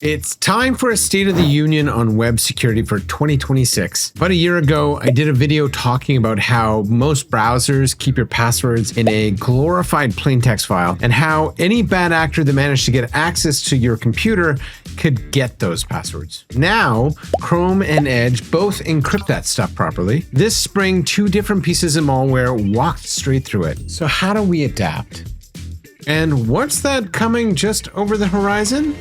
It's time for a State of the Union on web security for 2026. About a year ago, I did a video talking about how most browsers keep your passwords in a glorified plaintext file and how any bad actor that managed to get access to your computer could get those passwords. Now, Chrome and Edge both encrypt that stuff properly. This spring, two different pieces of malware walked straight through it. So how do we adapt? And what's that coming just over the horizon?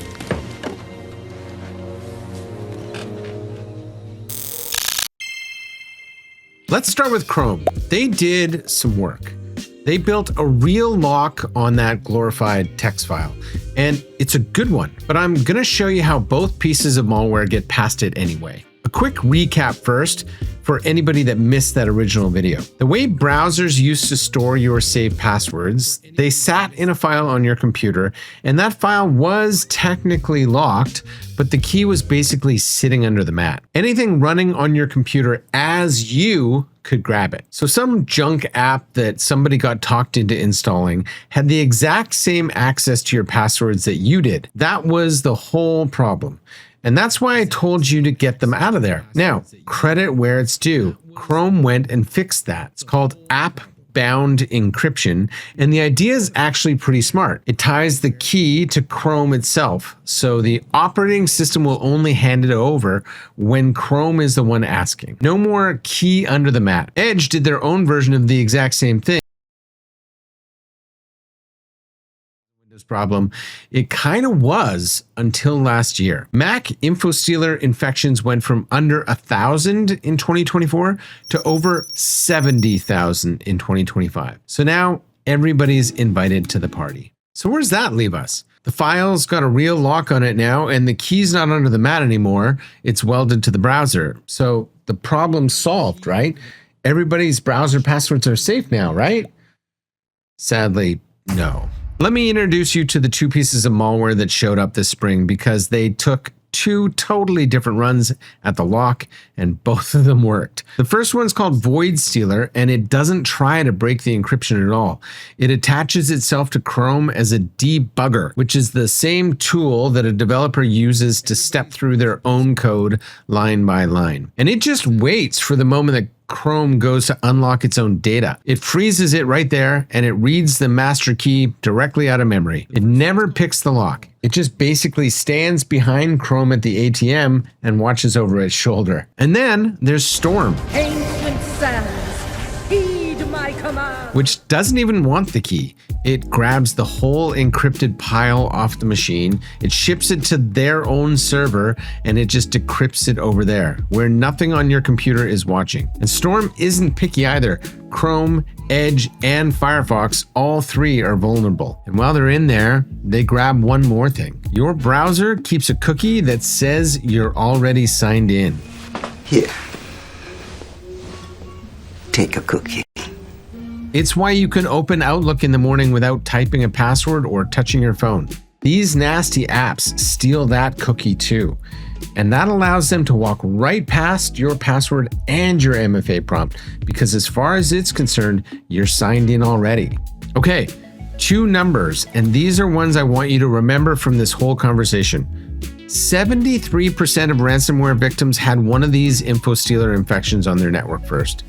Let's start with Chrome. They did some work. They built a real lock on that glorified text file, and it's a good one, but I'm gonna show you how both pieces of malware get past it anyway. A quick recap first for anybody that missed that original video. The way browsers used to store your saved passwords, they sat in a file on your computer, and that file was technically locked, but the key was basically sitting under the mat. Anything running on your computer as you could grab it. So some junk app that somebody got talked into installing had the exact same access to your passwords that you did. That was the whole problem. And that's why I told you to get them out of there. Now, credit where it's due. Chrome went and fixed that. It's called app-bound encryption, and the idea is actually pretty smart. It ties the key to Chrome itself, so the operating system will only hand it over when Chrome is the one asking. No more key under the mat. Edge did their own version of the exact same thing. Problem. It kind of was until last year. Mac infostealer infections went from under 1,000 in 2024 to over 70,000 in 2025. So now everybody's invited to the party. So where does that leave us? The file's got a real lock on it now, and the key's not under the mat anymore. It's welded to the browser. So the problem's solved, right? Everybody's browser passwords are safe now, right? Sadly, no. Let me introduce you to the two pieces of malware that showed up this spring because they took two totally different runs at the lock and both of them worked. The first one's called VoidStealer, and it doesn't try to break the encryption at all. It attaches itself to Chrome as a debugger, which is the same tool that a developer uses to step through their own code line by line. And it just waits for the moment that Chrome goes to unlock its own data. It freezes it right there, and it reads the master key directly out of memory. It never picks the lock. It just basically stands behind Chrome at the ATM and watches over its shoulder. And then there's Storm, Ancient sands, heed my command, which doesn't even want the key. It grabs the whole encrypted pile off the machine, it ships it to their own server, and it just decrypts it over there, where nothing on your computer is watching. And Storm isn't picky either. Chrome, Edge, and Firefox, all three are vulnerable. And while they're in there, they grab one more thing. Your browser keeps a cookie that says you're already signed in. Here. Take a cookie. It's why you can open Outlook in the morning without typing a password or touching your phone. These nasty apps steal that cookie too. And that allows them to walk right past your password and your MFA prompt, because as far as it's concerned, you're signed in already. Okay, two numbers, and these are ones I want you to remember from this whole conversation. 73% of ransomware victims had one of these infostealer infections on their network first.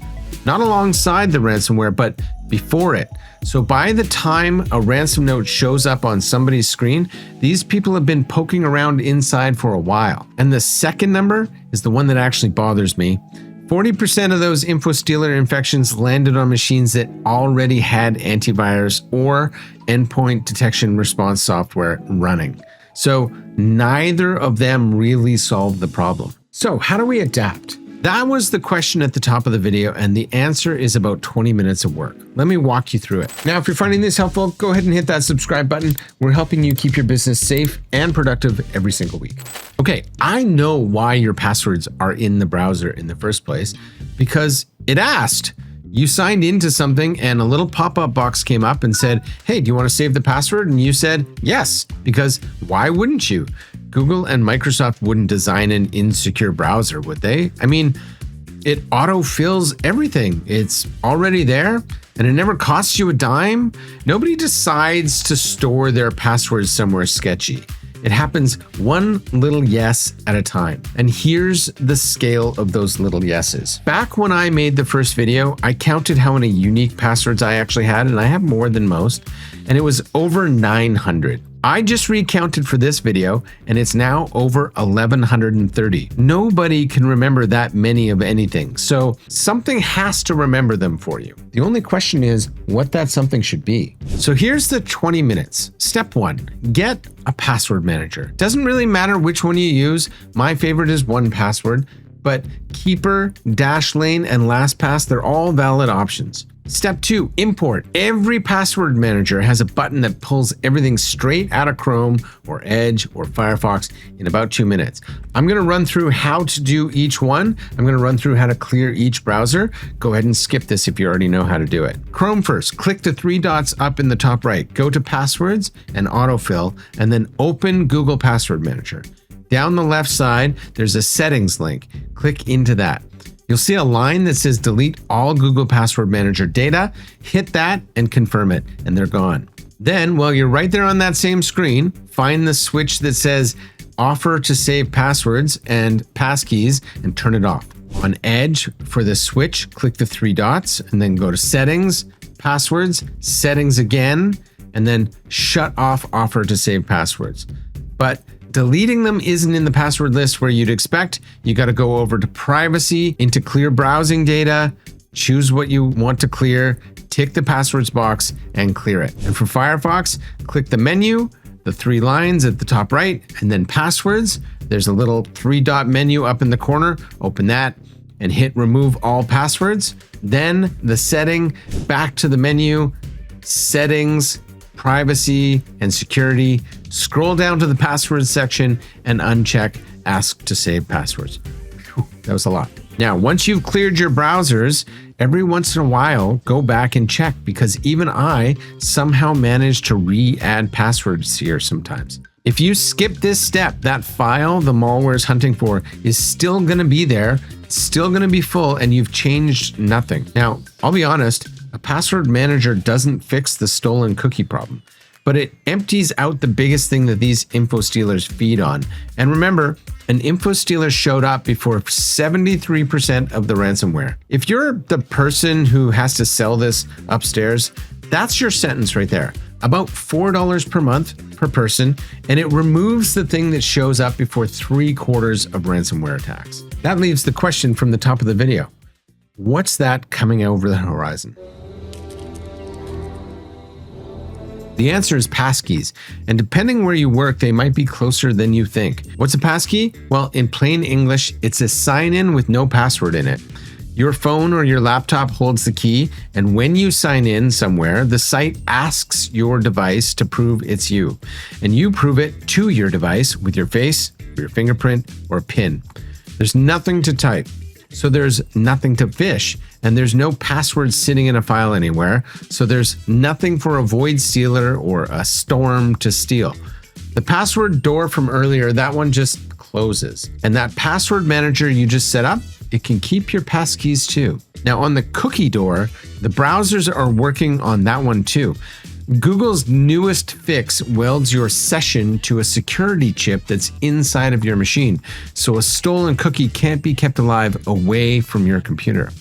Not alongside the ransomware, but before it. So by the time a ransom note shows up on somebody's screen, these people have been poking around inside for a while. And the second number is the one that actually bothers me. 40% of those infostealer infections landed on machines that already had antivirus or endpoint detection response software running. So neither of them really solved the problem. So how do we adapt? That was the question at the top of the video, and the answer is about 20 minutes of work. Let me walk you through it. Now, if you're finding this helpful, go ahead and hit that subscribe button. We're helping you keep your business safe and productive every single week. Okay, I know why your passwords are in the browser in the first place, because it asked. You signed into something and a little pop-up box came up and said, hey, do you want to save the password? And you said yes, because why wouldn't you? Google and Microsoft wouldn't design an insecure browser, would they? I mean, it auto-fills everything. It's already there, and it never costs you a dime. Nobody decides to store their passwords somewhere sketchy. It happens one little yes at a time. And here's the scale of those little yeses. Back when I made the first video, I counted how many unique passwords I actually had, and I have more than most, and it was over 900. I just recounted for this video, and it's now over 1,130. Nobody can remember that many of anything, so something has to remember them for you. The only question is what that something should be. So here's the 20 minutes. Step 1, get a password manager. Doesn't really matter which one you use. My favorite is 1Password, but Keeper, Dashlane, and LastPass, they're all valid options. Step 2, import. Every password manager has a button that pulls everything straight out of Chrome or Edge or Firefox in about 2 minutes. I'm going to run through how to do each one. I'm going to run through how to clear each browser. Go ahead and skip this if you already know how to do it. Chrome first. Click the 3 dots up in the top right. Go to Passwords and Autofill, and then open Google Password Manager. Down the left side, there's a Settings link. Click into that. You'll see a line that says delete all Google Password Manager data. Hit that and confirm it, and they're gone. Then, while you're right there on that same screen, find the switch that says offer to save passwords and passkeys and turn it off. On Edge, for the switch, click the 3 dots and then go to Settings, Passwords, Settings again, and then shut off offer to save passwords. But deleting them isn't in the password list where you'd expect. You got to go over to Privacy, into Clear Browsing Data, choose what you want to clear, tick the passwords box, and clear it. And for Firefox, click the menu, the 3 lines at the top right, and then Passwords. There's a little 3-dot menu up in the corner. Open that and hit Remove All Passwords. Then the setting, back to the menu, Settings, Privacy, and Security. Scroll down to the Passwords section and uncheck Ask to Save Passwords. Whew, that was a lot. Now, once you've cleared your browsers, every once in a while, go back and check, because even I somehow manage to re-add passwords here sometimes. If you skip this step, that file the malware is hunting for is still going to be there, still going to be full, and you've changed nothing. Now, I'll be honest, a password manager doesn't fix the stolen cookie problem, but it empties out the biggest thing that these infostealers feed on. And remember, an infostealer showed up before 73% of the ransomware. If you're the person who has to sell this upstairs, that's your sentence right there. About $4 per month per person, and it removes the thing that shows up before 3/4 of ransomware attacks. That leaves the question from the top of the video. What's that coming over the horizon? The answer is passkeys, and depending where you work, they might be closer than you think. What's a passkey? Well, in plain English, it's a sign-in with no password in it. Your phone or your laptop holds the key, and when you sign in somewhere, the site asks your device to prove it's you, and you prove it to your device with your face, your fingerprint, or PIN. There's nothing to type, so there's nothing to phish, and there's no password sitting in a file anywhere, so there's nothing for a VoidStealer or a Storm to steal. The password door from earlier, that one just closes, and that password manager you just set up, it can keep your passkeys too. Now on the cookie door, the browsers are working on that one too. Google's newest fix welds your session to a security chip that's inside of your machine, so a stolen cookie can't be kept alive away from your computer.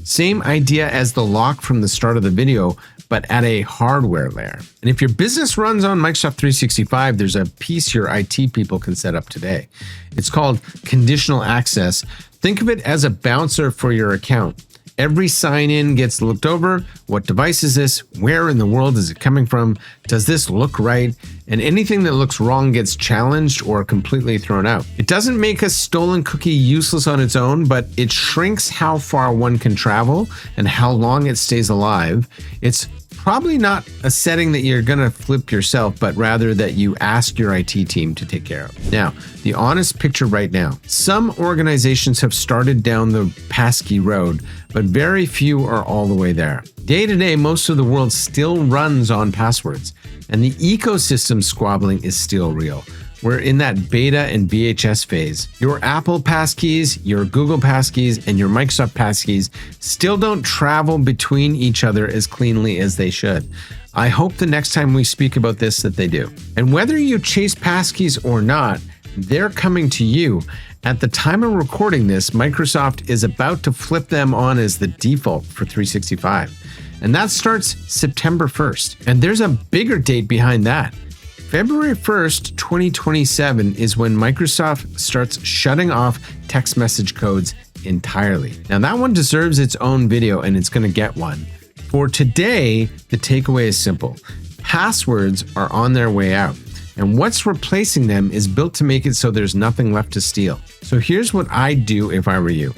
Same idea as the lock from the start of the video, but at a hardware layer. And if your business runs on Microsoft 365, there's a piece your IT people can set up today. It's called Conditional Access. Think of it as a bouncer for your account. Every sign-in gets looked over. What device is this? Where in the world is it coming from? Does this look right? And anything that looks wrong gets challenged or completely thrown out. It doesn't make a stolen cookie useless on its own, but it shrinks how far one can travel and how long it stays alive. It's probably not a setting that you're going to flip yourself, but rather that you ask your IT team to take care of. Now, the honest picture right now. Some organizations have started down the passkey road, but very few are all the way there. Day to day, most of the world still runs on passwords, and the ecosystem squabbling is still real. We're in that beta and VHS phase. Your Apple passkeys, your Google passkeys, and your Microsoft passkeys still don't travel between each other as cleanly as they should. I hope the next time we speak about this that they do. And whether you chase passkeys or not, they're coming to you. At the time of recording this, Microsoft is about to flip them on as the default for 365. And that starts September 1st. And there's a bigger date behind that. February 1st, 2027 is when Microsoft starts shutting off text message codes entirely. Now that one deserves its own video and it's going to get one. For today, the takeaway is simple. Passwords are on their way out. And what's replacing them is built to make it so there's nothing left to steal. So here's what I'd do if I were you.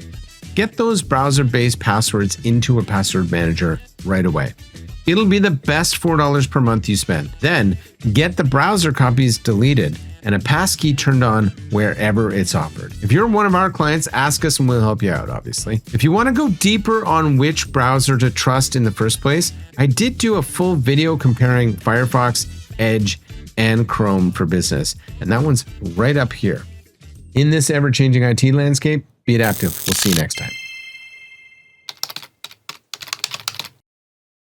Get those browser-based passwords into a password manager right away. It'll be the best $4 per month you spend. Then get the browser copies deleted and a passkey turned on wherever it's offered. If you're one of our clients, ask us and we'll help you out, obviously. If you want to go deeper on which browser to trust in the first place, I did do a full video comparing Firefox, Edge, and Chrome for business, and that one's right up here. In this ever-changing IT landscape, be adaptive. We'll see you next time.